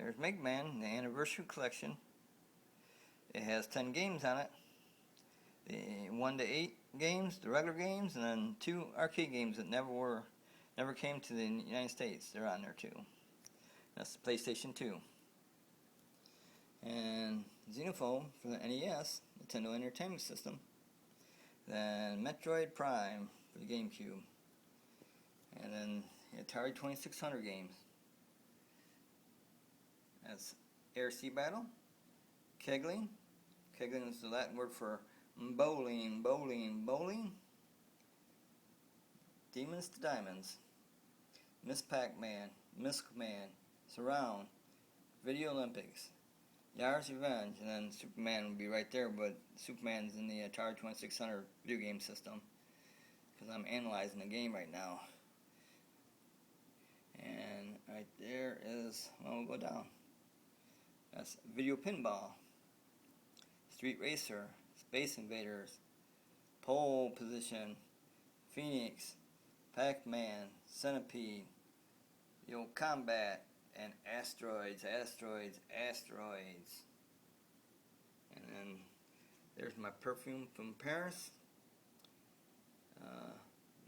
There's Mega Man, the Anniversary Collection. It has 10 games on it. The 1 to 8 games, the regular games, and then 2 arcade games that never came to the United States. They're on there too. That's the PlayStation 2. And Xenophone for the NES, Nintendo Entertainment System. Then Metroid Prime for the GameCube. And then the Atari 2600 games. That's Air Sea Battle, Kegling. Kegling is the Latin word for bowling. Demons to Diamonds, Miss Pac-Man, Miss Man, Surround, Video Olympics, Yar's Revenge, and then Superman would be right there, but Superman's in the Atari 2600 video game system because I'm analyzing the game right now. And right there is, well, we'll go down. That's Video Pinball, Street Racer, Space Invaders, Pole Position, Phoenix, Pac-Man, Centipede, Combat, and Asteroids. And then there's my perfume from Paris,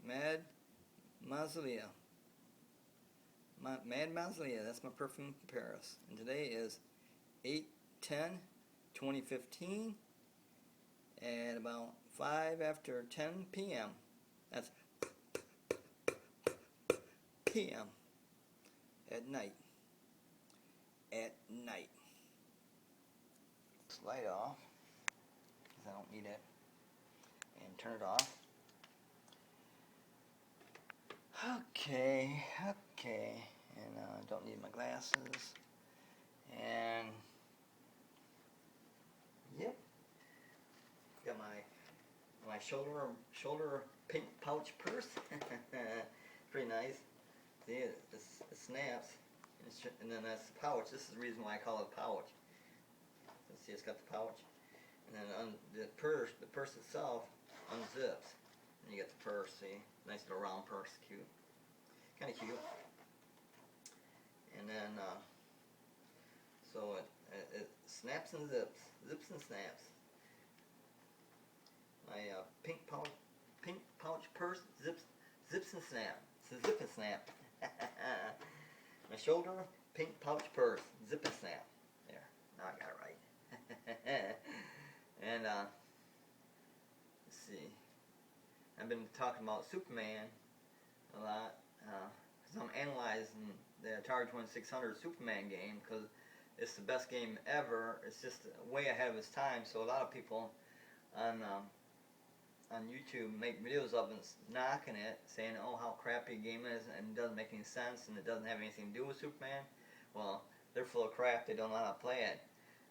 Mad Mausolea. Mad Mausolea, that's my perfume from Paris. And today is 8/10/2015 at about 5 after 10 p.m. That's p.m. at night. Light off, because I don't need it, and turn it off. Okay, and don't need my glasses, and yep, got my shoulder pink pouch purse. Pretty nice. See, it snaps, and then that's the pouch. This is the reason why I call it a pouch. See, it's got the pouch, and then the purse itself unzips, and you get the purse. See, nice little round purse, cute, kind of cute. And then so it snaps and zips and snaps. My pink pouch purse zips and snap. It's a zip and snap. My shoulder pink pouch purse zip and snap. There, now I got it right. And let's see. I've been talking about Superman a lot because I'm analyzing the Atari 2600 Superman game because it's the best game ever. It's just way ahead of its time. So a lot of people on YouTube make videos of it knocking it, saying, "Oh, how crappy a game is, and it doesn't make any sense, and it doesn't have anything to do with Superman." Well, they're full of crap. They don't know how to play it.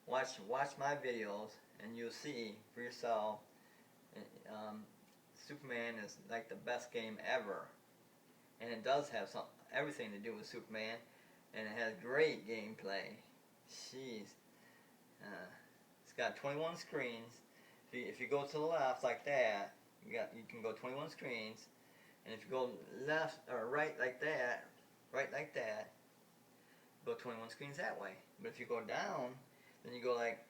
Watch my videos, and you'll see for yourself. Superman is like the best game ever, and it does have everything to do with Superman, and it has great gameplay. Jeez, it's got 21 screens. If you go to the left like that, you can go 21 screens, and if you go left or right like that, go 21 screens that way. But if you go down, then you go like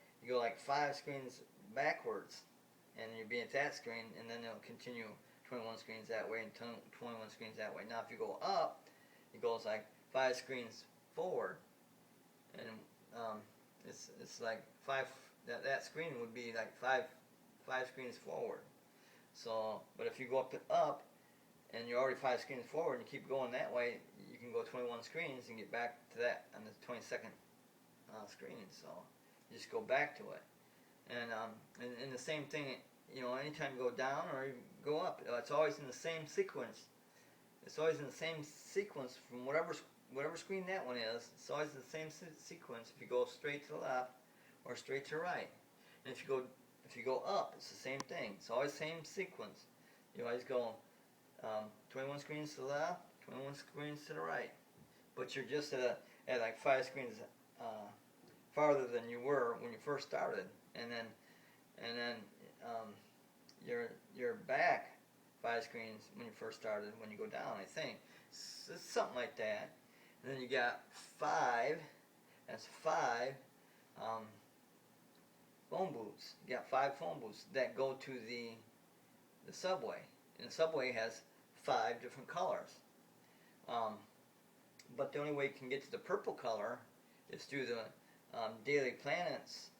5 screens backwards, and you'll be at that screen, and then it'll continue 21 screens that way and 21 screens that way. Now, if you go up, it goes like 5 screens forward, and it's like 5. That screen would be like 5 screens forward. So, but if you go up, and you're already 5 screens forward, and you keep going that way, you can go 21 screens and get back to that on the 22nd screen. So you just go back to it, and the same thing. Anytime you go down or you go up, it's always in the same sequence. It's always in the same sequence from whatever screen that one is. It's always in the same sequence. If you go straight to the left or straight to the right, and if you go up, it's the same thing. It's always the same sequence. You always go 21 screens to the left, 21 screens to the right, but you're just at like 5 screens farther than you were when you first started, and then you're back 5 screens when you first started when you go down. I think it's something like that. And then you got 5 That's 5 um, phone booths. You got 5 phone booths that go to the subway. And the subway has 5 different colors. But the only way you can get to the purple color is through the Daily Planet's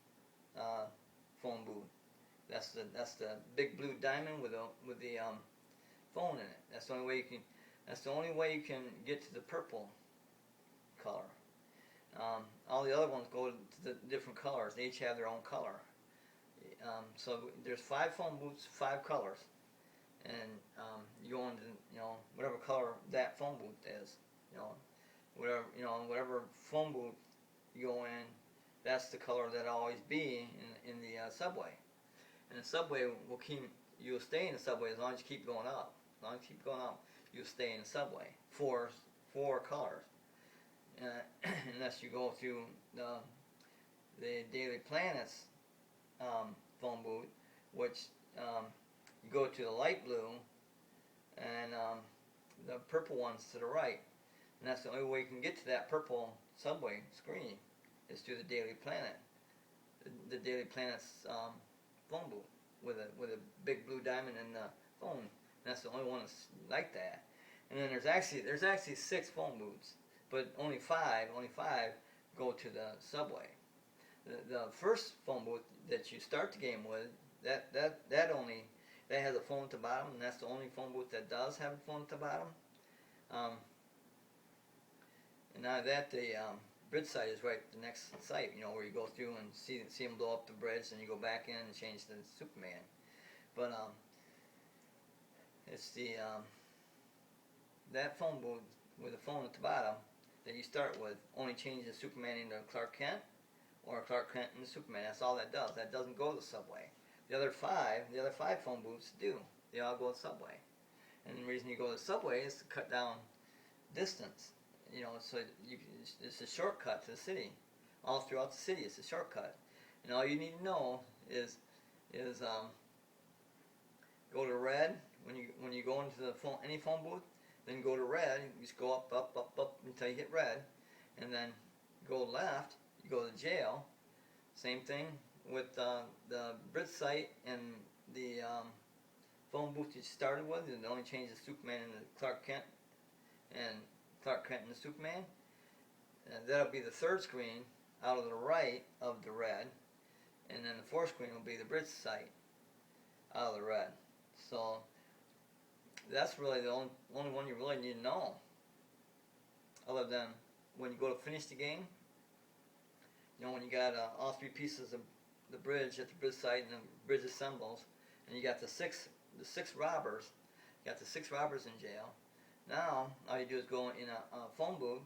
phone booth. That's the big blue diamond with the phone in it. That's the only way you can. That's the only way you can get to the purple color. All the other ones go to the different colors. They each have their own color. So there's 5 phone booths, 5 colors, and you go into whatever color that phone booth is. Whatever phone booth you go in, that's the color that'll always be in the subway. And the subway will keep. You'll stay in the subway as long as you keep going up. As long as you keep going up, you'll stay in the subway. Four colors. Unless you go through the Daily Planet's phone booth, which you go to the light blue, and the purple one's to the right. And that's the only way you can get to that purple subway screen is through the Daily Planet. The Daily Planet's phone booth with a big blue diamond in the phone. And that's the only one that's like that. And then there's actually 6 phone booths, but only five go to the subway. The first phone booth that you start the game with, that has a phone at the bottom, and that's the only phone booth that does have a phone at the bottom. And now that the bridge site is right the next site, where you go through and see them blow up the bridge, and you go back in and change the Superman. But it's that phone booth with a phone at the bottom that you start with only changes Superman into Clark Kent, or Clark Kent into Superman. That's all that does. That doesn't go to the subway. The other five phone booths do. They all go to the subway. And the reason you go to the subway is to cut down distance. So it's a shortcut to the city. All throughout the city, it's a shortcut. And all you need to know is go to red when you go into any phone booth. Then go to red. You just go up until you hit red, and then go left. You go to jail. Same thing with the bridge site and the phone booth you started with. It only changes Superman into Clark Kent, and Clark Kent into Superman. And that'll be the third screen out of the right of the red, and then the 4th screen will be the bridge site out of the red. So that's really the only one you really need to know. Other than when you go to finish the game, when you got all 3 pieces of the bridge at the bridge site and the bridge assembles, and you got the six robbers. You got the 6 robbers in jail. Now all you do is go in a phone booth,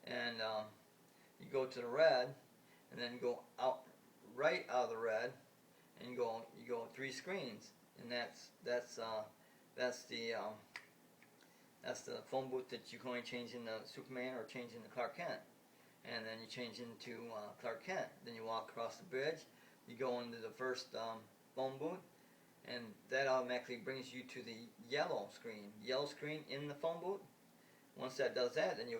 and you go to the red, and then go right out of the red, and you go 3 screens, and that's the phone booth that you can only change into Superman or change into Clark Kent. And then you change into Clark Kent. Then you walk across the bridge, you go into the first phone booth, and that automatically brings you to the yellow screen in the phone booth. Once that does that, then you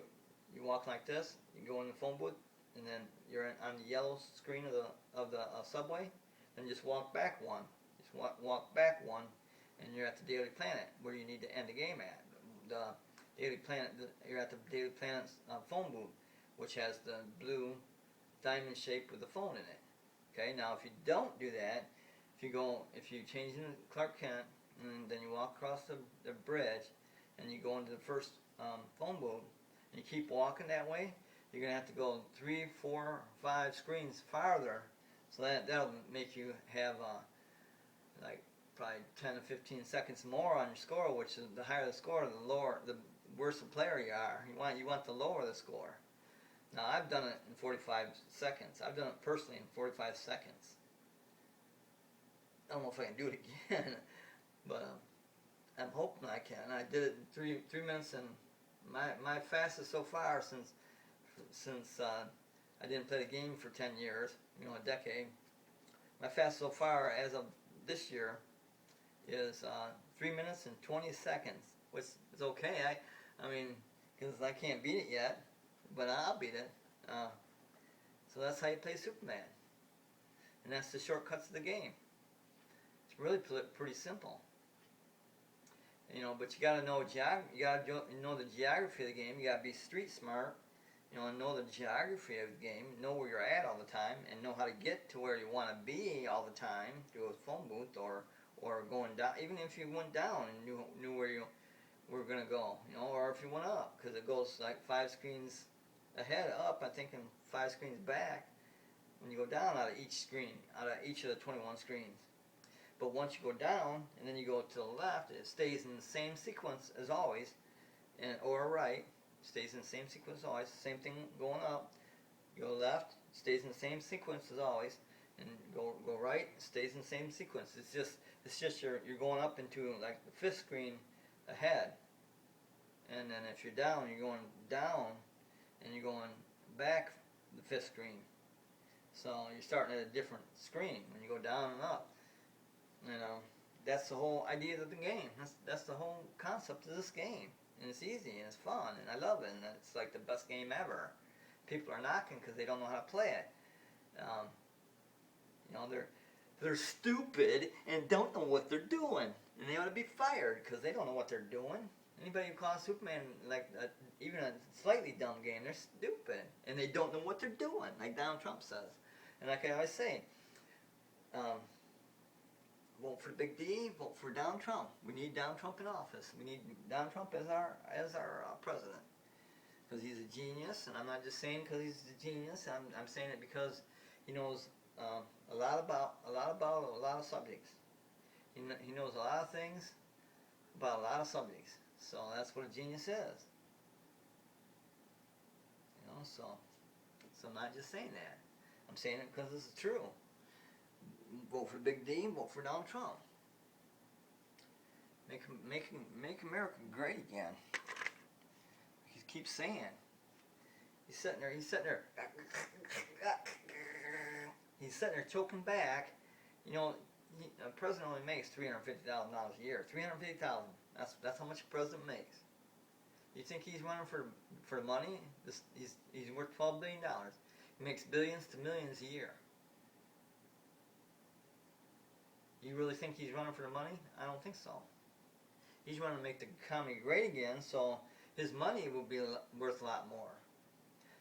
walk like this, you go in the phone booth, and then you're on the yellow screen of the subway. Then just walk back one. Walk back one, and you're at the Daily Planet, where you need to end the game at. The Daily Planet, you're at the Daily Planet's phone booth, which has the blue diamond shape with the phone in it. Okay, now if you don't do that, if you change into Clark Kent, and then you walk across the bridge, and you go into the first phone booth, and you keep walking that way, you're going to have to go 3, 4, 5 screens farther. So that'll make you have like probably 10 to 15 seconds more on your score, which is the higher the score, the worse the player you are. You want to lower the score. Now I've done it in 45 seconds. I've done it personally in 45 seconds. I don't know if I can do it again, but I'm hoping I can. I did it in 3 minutes, and my fastest so far since I didn't play the game for 10 years, a decade. My fastest so far as of this year is 3 minutes and 20 seconds, which is okay. I mean, because I can't beat it yet, but I'll beat it. So that's how you play Superman. And that's the shortcuts of the game. It's really pretty simple. You know, but you gotta know you gotta know the geography of the game. You gotta be street smart. You know the geography of the game, know where you're at all the time, and know how to get to where you want to be all the time through a phone booth or going down. Even if you went down and knew where you were gonna go, you know, or if you went up, because it goes like 5 screens ahead, up, I think, and 5 screens back. When you go down out of each of the 21 screens. But once you go down and then you go to the left, it stays in the same sequence as always, or right, stays in the same sequence as always. Same thing going up. You go left, stays in the same sequence as always, and go right, stays in the same sequence. It's just you're going up into like the 5th screen ahead, and then if you're down, you're going down, and you're going back the 5th screen. So you're starting at a different screen when you go down and up. You know, that's the whole idea of the game. That's the whole concept of this game. And it's easy and it's fun and I love it and it's like the best game ever. People are knocking because they don't know how to play it. You know, they're stupid and don't know what they're doing, and they ought to be fired because they don't know what they're doing. Anybody who calls Superman like even a slightly dumb game, they're stupid and they don't know what they're doing, like Donald Trump says. And like I always say, vote for Big D, vote for Donald Trump. We need Donald Trump in office. We need Donald Trump as our president, because he's a genius. And I'm not just saying because he's a genius. I'm saying it because he knows a lot about a lot of subjects. He knows a lot of things about a lot of subjects. So that's what a genius is. You know, so I'm not just saying that. I'm saying it because this is true. Vote for Big D, vote for Donald Trump. Make America great again. He keeps saying. He's sitting there. He's sitting there choking back. You know, a president only makes $350,000 a year. $350,000. That's how much a president makes. You think he's running for money? He's worth $12 billion. He makes billions to millions a year. You really think he's running for the money? I don't think so. He's running to make the economy great again, so his money will be worth a lot more.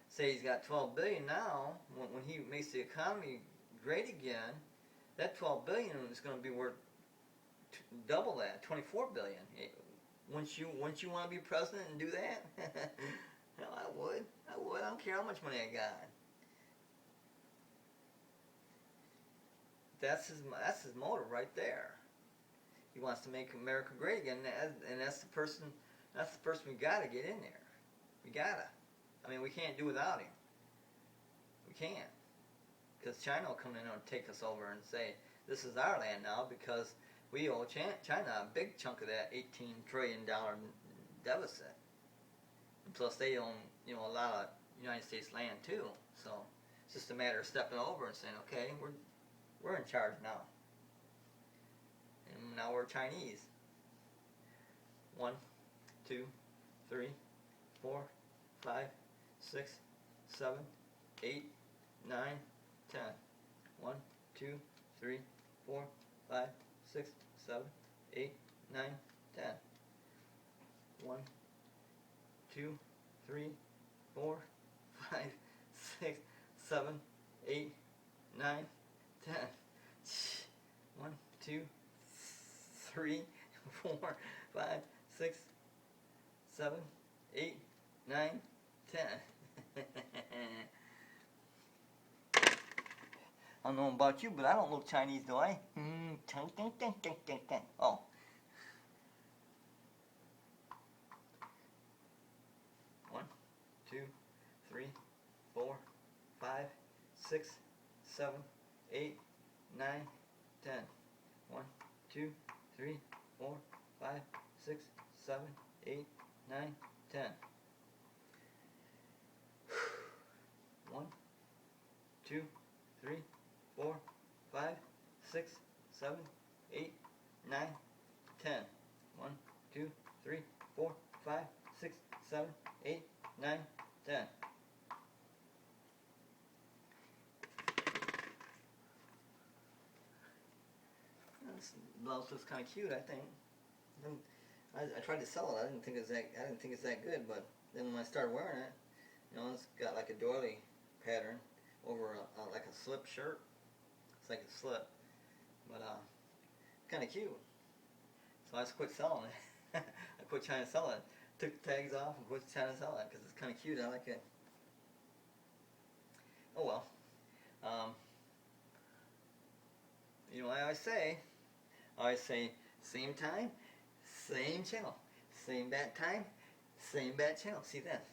Say he's got $12 billion now. When he makes the economy great again, that $12 billion is going to be worth double that, $24 billion. Wouldn't you want to be president and do that? No, I would. I don't care how much money I got. That's his motive right there. He wants to make America great again, and that's the person we gotta get in there. We gotta. I mean, we can't do without him. We can't, because China will come in and take us over and say this is our land now because we owe China a big chunk of that $18 trillion deficit. And plus, they own a lot of United States land too. So it's just a matter of stepping over and saying, okay, we're in charge now. And now we're Chinese. 1, 2, 3, 4, 5, 6, 7, 8, 9, 10. 1, 2, 3, 4, 5, 6, 7, 8, 9, 10. 1, 2, 3, 4, 5, 6, 7, 8, 9, 10. 1, 2, 3, 4, 5, 6, 7, 8, 9, 10. I don't know about you, but I don't look Chinese, do I? Oh. One, 2, 3, 4, 5, 6, 7, 8, 9, 10. 1, 2, 3, 4, 5, 6, 7, 8, 9, 10. 1, 2, 3, 4, 5, 6, 7, 8, 9, 10. 1, 2, 3, 4, 5, 6, 7, 8, 9, 10. blouse looks kind of cute, I think. Then I tried to sell it. I didn't think it's that good, but then when I started wearing it, you know, it's got like a doily pattern over like a slip shirt. It's like a slip, but kind of cute. So I just quit selling it. I quit trying to sell it. Took the tags off and quit trying to sell it because it's kind of cute. I like it. Oh well. Um, you know, I always say, same time, same channel, same bat time, same bat channel. See that?